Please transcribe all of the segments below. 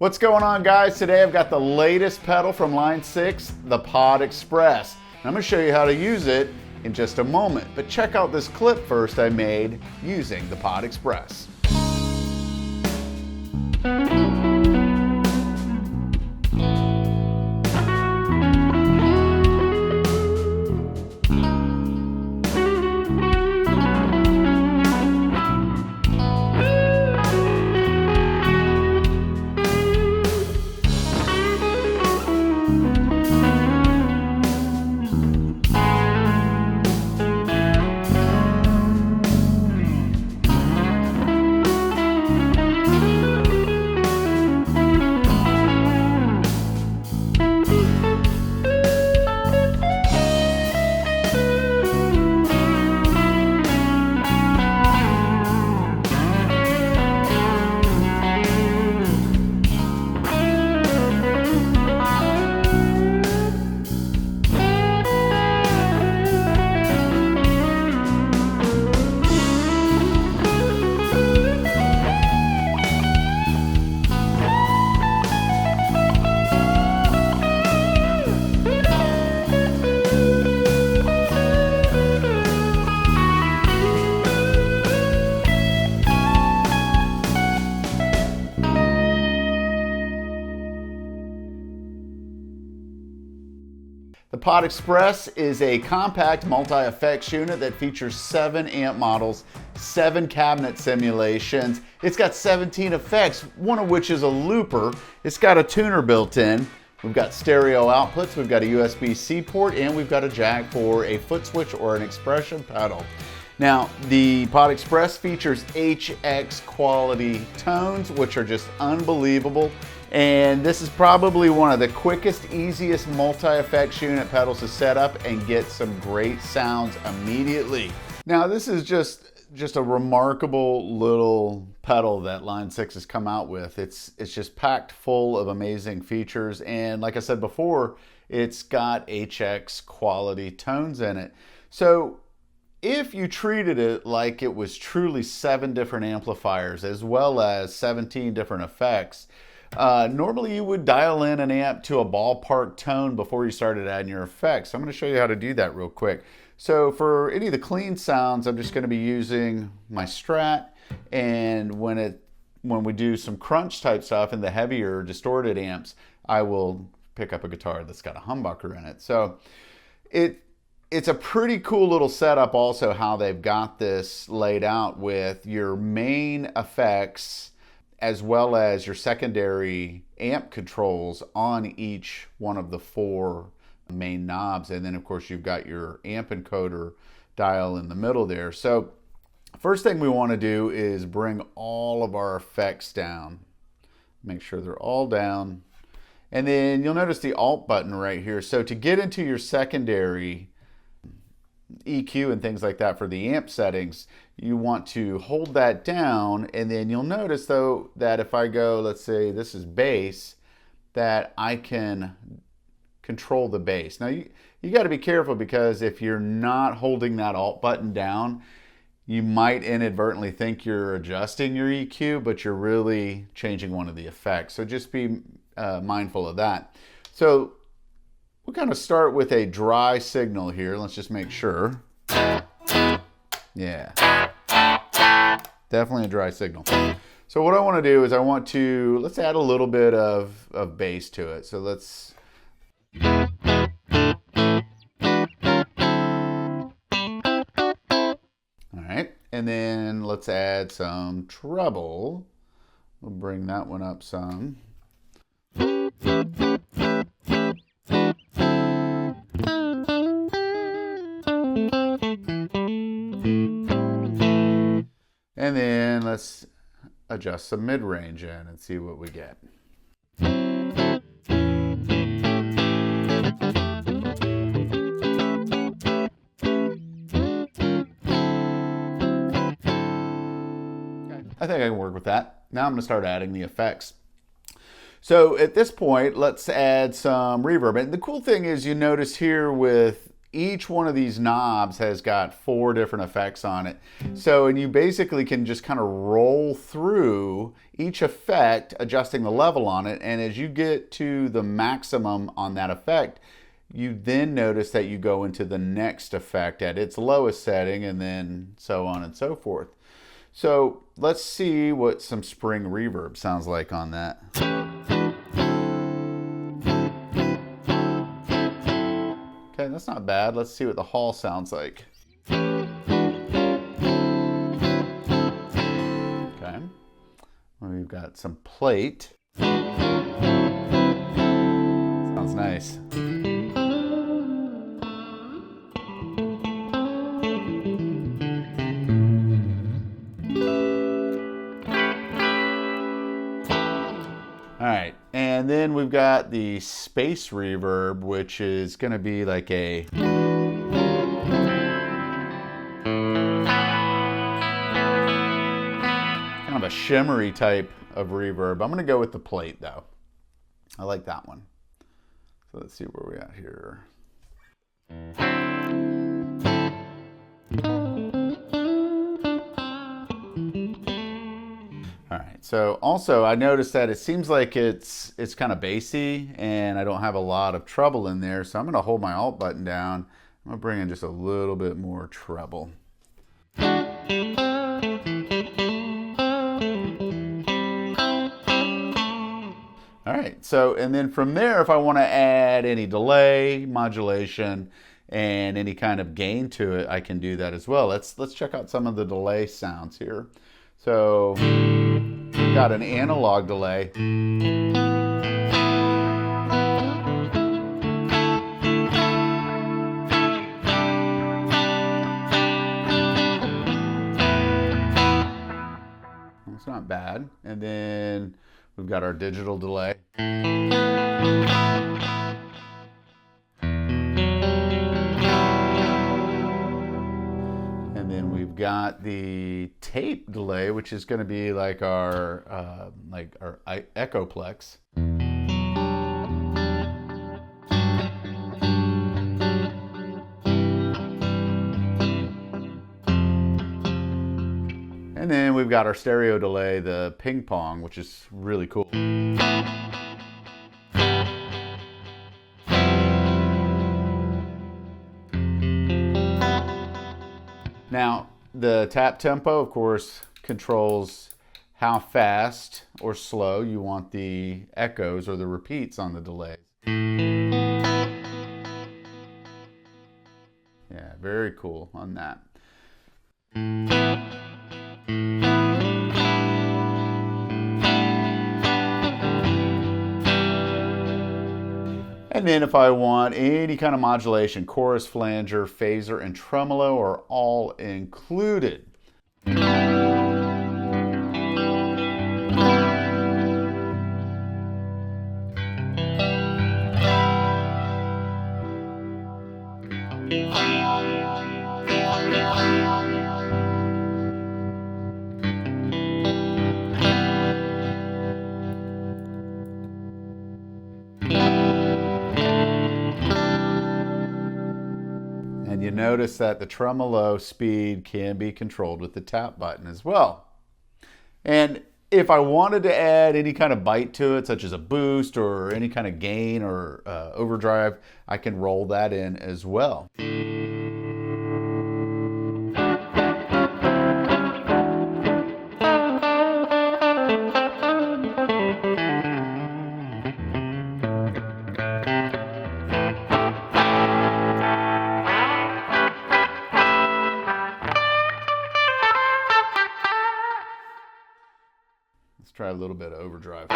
What's going on, guys? Today I've got the latest pedal from Line 6, the Pod Express. And I'm going to show you how to use it in just a moment. But check out this clip first I made using the Pod Express. The Pod Express is a compact multi-effects unit that features 7 amp models, 7 cabinet simulations. It's got 17 effects, one of which is a looper. It's got a tuner built in. We've got stereo outputs, we've got a USB-C port, and we've got a jack for a foot switch or an expression pedal. Now, the Pod Express features HX quality tones, which are just unbelievable. And this is probably one of the quickest, easiest multi-effects unit pedals to set up and get some great sounds immediately. Now, this is just a remarkable little pedal that Line 6 has come out with. It's just packed full of amazing features. And like I said before, it's got HX quality tones in it. So if you treated it like it was truly 7 different amplifiers as well as 17 different effects, normally you would dial in an amp to a ballpark tone before you started adding your effects. So I'm going to show you how to do that real quick. So for any of the clean sounds, I'm just going to be using my Strat, and when we do some crunch type stuff in the heavier distorted amps, I will pick up a guitar that's got a humbucker in it. So it's a pretty cool little setup also how they've got this laid out with your main effects as well as your secondary amp controls on each one of the 4 main knobs. And then of course you've got your amp encoder dial in the middle there. So first thing we want to do is bring all of our effects down. Make sure they're all down. And then you'll notice the Alt button right here. So to get into your secondary EQ and things like that for the amp settings, you want to hold that down, and then you'll notice though that if I go, let's say this is bass, that I can control the bass. Now you got to be careful, because if you're not holding that Alt button down, you might inadvertently think you're adjusting your EQ, but you're really changing one of the effects. So just be mindful of that. So we'll kind of start with a dry signal here. Let's just make sure. Yeah, definitely a dry signal. So what I want to do is let's add a little bit of bass to it. So let's, all right, and then let's add some treble. We'll bring that one up some. And then let's adjust some mid-range in and see what we get. I think I can work with that. Now I'm going to start adding the effects. So at this point, let's add some reverb. And the cool thing is, you notice here with each one of these knobs has got 4 different effects on it. So, and you basically can just kind of roll through each effect, adjusting the level on it. And as you get to the maximum on that effect, you then notice that you go into the next effect at its lowest setting, and then so on and so forth. So let's see what some spring reverb sounds like on that. Okay, that's not bad. Let's see what the Hall sounds like. Okay, we've got some plate. Sounds nice. All right, and then we've got the space reverb, which is going to be like a kind of a shimmery type of reverb. I'm going to go with the plate though. I like that one. So let's see where we're at here. All right, so also I noticed that it seems like it's kind of bassy and I don't have a lot of treble in there, so I'm gonna hold my Alt button down. I'm gonna bring in just a little bit more treble. All right, so, and then from there, if I wanna add any delay, modulation, and any kind of gain to it, I can do that as well. Let's check out some of the delay sounds here. So, we've got an analog delay. It's not bad. And then we've got our digital delay. We've got the tape delay, which is going to be like our Echoplex. And then we've got our stereo delay, the ping pong, which is really cool. Now, the tap tempo, of course, controls how fast or slow you want the echoes or the repeats on the delay. Yeah, very cool on that. And then if I want any kind of modulation, chorus, flanger, phaser, and tremolo are all included. You notice that the tremolo speed can be controlled with the tap button as well. And if I wanted to add any kind of bite to it, such as a boost or any kind of gain or overdrive, I can roll that in as well. Let's try a little bit of overdrive.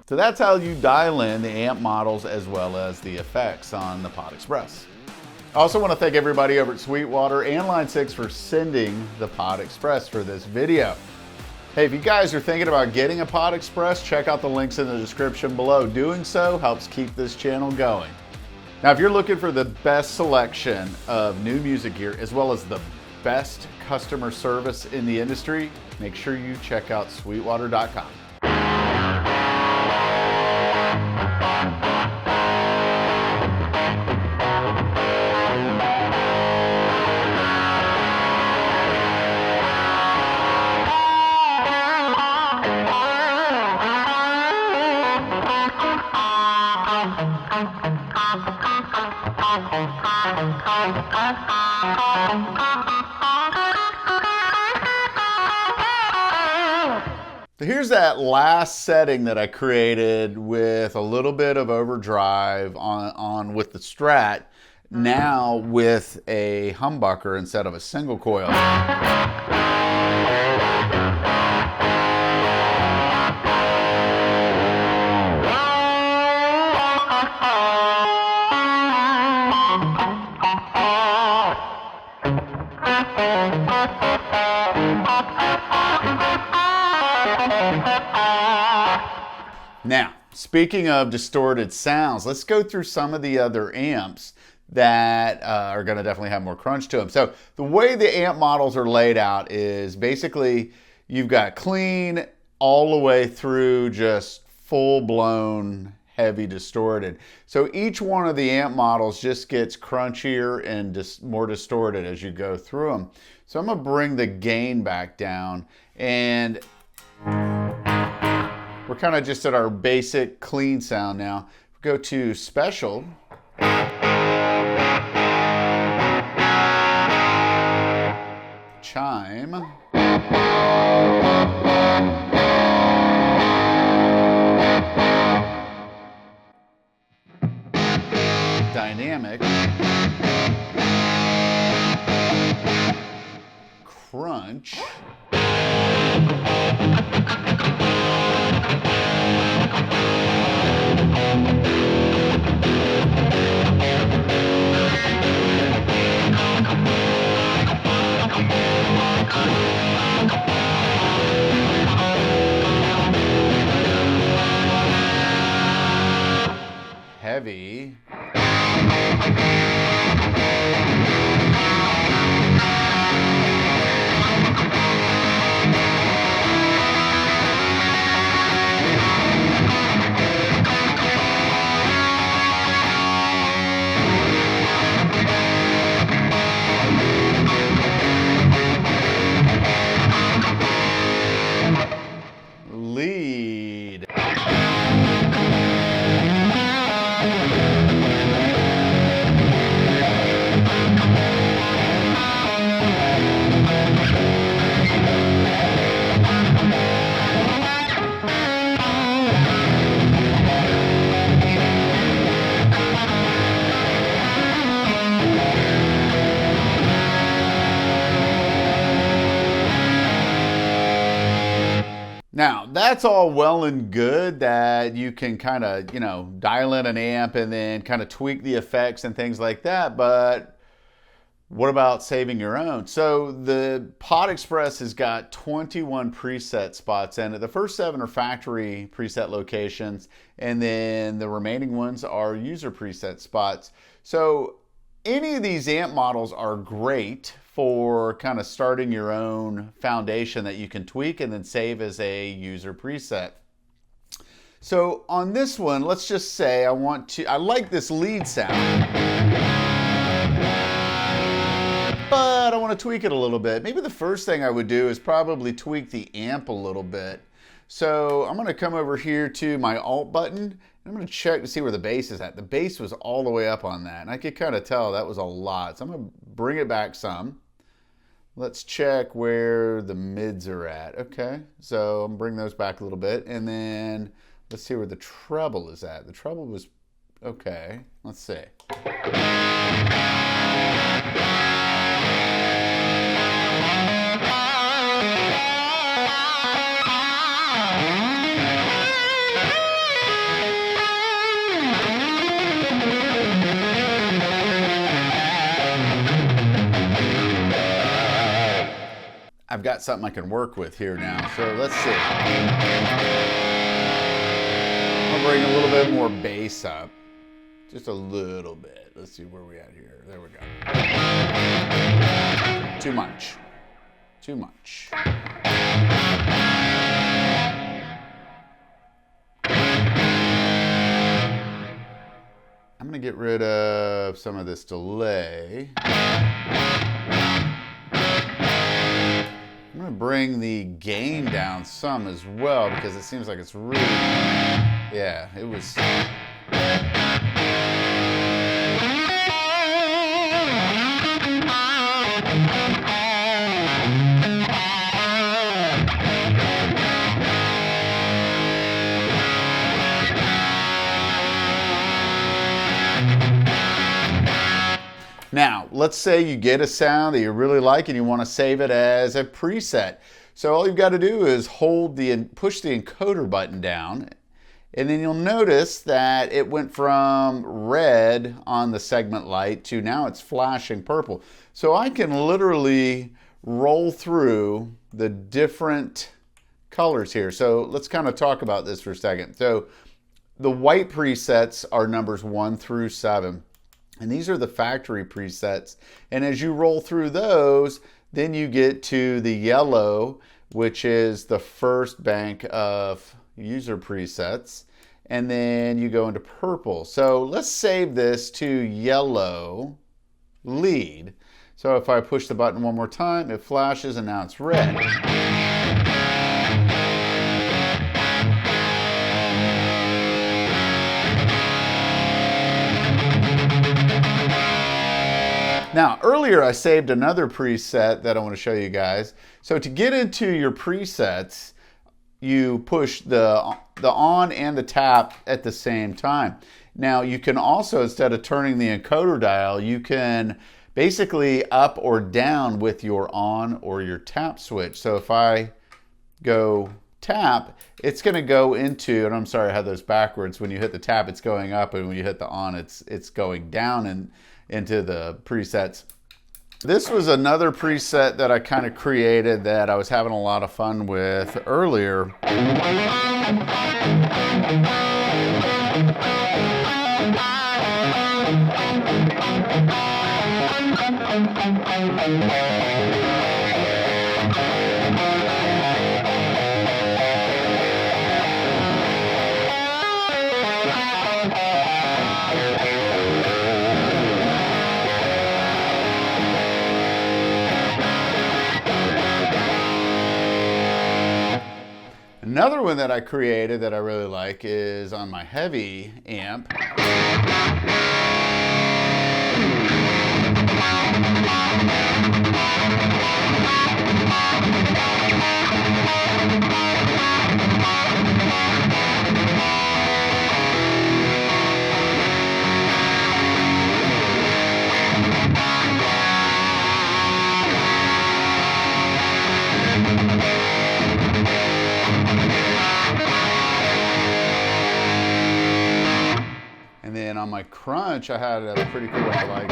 So that's how you dial in the amp models as well as the effects on the Pod Express. I also want to thank everybody over at Sweetwater and Line 6 for sending the Pod Express for this video. Hey, if you guys are thinking about getting a Pod Express, check out the links in the description below. Doing so helps keep this channel going. Now, if you're looking for the best selection of new music gear, as well as the best customer service in the industry, make sure you check out Sweetwater.com. So here's that last setting that I created with a little bit of overdrive on with the Strat, now with a humbucker instead of a single coil. Now, speaking of distorted sounds, let's go through some of the other amps that are going to definitely have more crunch to them. So the way the amp models are laid out is basically you've got clean all the way through just full-blown heavy distorted. So each one of the amp models just gets crunchier and more distorted as you go through them. So I'm going to bring the gain back down, and we're kind of just at our basic clean sound now. Go to special. Chime. Dynamic. Crunch. Heavy. Lead. Now, that's all well and good that you can kind of, dial in an amp and then kind of tweak the effects and things like that, but what about saving your own? So the Pod Express has got 21 preset spots in it. The first 7 are factory preset locations, and then the remaining ones are user preset spots. So any of these amp models are great for kind of starting your own foundation that you can tweak and then save as a user preset. So on this one, let's just say I like this lead sound, but I want to tweak it a little bit. Maybe the first thing I would do is probably tweak the amp a little bit. So I'm going to come over here to my Alt button. I'm going to check to see where the bass is at. The bass was all the way up on that, and I could kind of tell that was a lot. So I'm going to bring it back some. Let's check where the mids are at. Okay, so I'm bring those back a little bit, and then let's see where the treble is at. The treble was okay. Let's see. I've got something I can work with here now. So let's see. I'll bring a little bit more bass up. Just a little bit. Let's see where we at here. There we go. Too much. Too much. I'm going to get rid of some of this delay. I'm going to bring the gain down some as well because it seems like it's really, yeah, it was. Now, let's say you get a sound that you really like and you want to save it as a preset. So all you've got to do is push the encoder button down, and then you'll notice that it went from red on the segment light to now it's flashing purple. So I can literally roll through the different colors here. So let's kind of talk about this for a second. So the white presets are numbers 1 through 7. And these are the factory presets. And as you roll through those, then you get to the yellow, which is the first bank of user presets. And then you go into purple. So let's save this to yellow lead. So if I push the button one more time, it flashes and now it's red. Now, earlier I saved another preset that I want to show you guys. So to get into your presets, you push the on and the tap at the same time. Now, you can also, instead of turning the encoder dial, you can basically up or down with your on or your tap switch. So if I go tap, it's going to go into, and I'm sorry I had those backwards. When you hit the tap, it's going up, and when you hit the on, it's going down and into the presets. This was another preset that I kind of created that I was having a lot of fun with earlier. Another one that I created that I really like is on my heavy amp. And then on my crunch, I had a pretty cool one I like.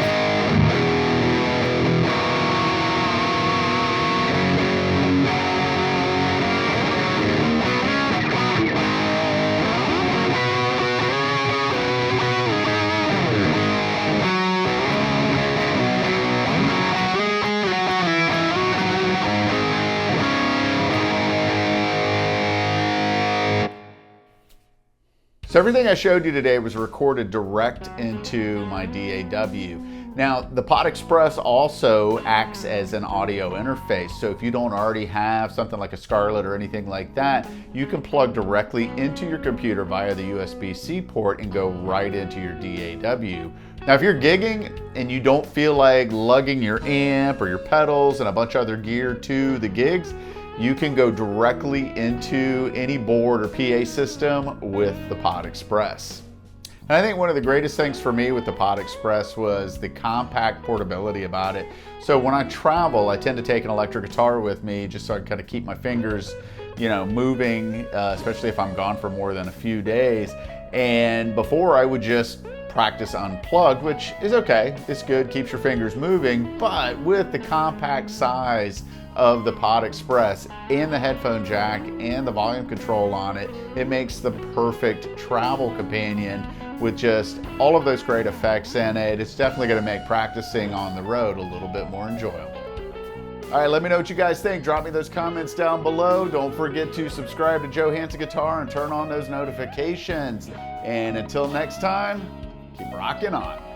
So everything I showed you today was recorded direct into my DAW. Now, the Pod Express also acts as an audio interface. So if you don't already have something like a Scarlett or anything like that, you can plug directly into your computer via the USB-C port and go right into your DAW. Now, if you're gigging and you don't feel like lugging your amp or your pedals and a bunch of other gear to the gigs, you can go directly into any board or PA system with the Pod Express. And I think one of the greatest things for me with the Pod Express was the compact portability about it. So when I travel, I tend to take an electric guitar with me just so I can kind of keep my fingers, moving, especially if I'm gone for more than a few days. And before, I would just practice unplugged, which is okay. It's good, keeps your fingers moving, but with the compact size of the Pod Express and the headphone jack and the volume control on it, it makes the perfect travel companion with just all of those great effects in it. It's definitely going to make practicing on the road a little bit more enjoyable. All right, let me know what you guys think. Drop me those comments down below. Don't forget to subscribe to Joe Hansen Guitar and turn on those notifications. And until next time, keep rocking on.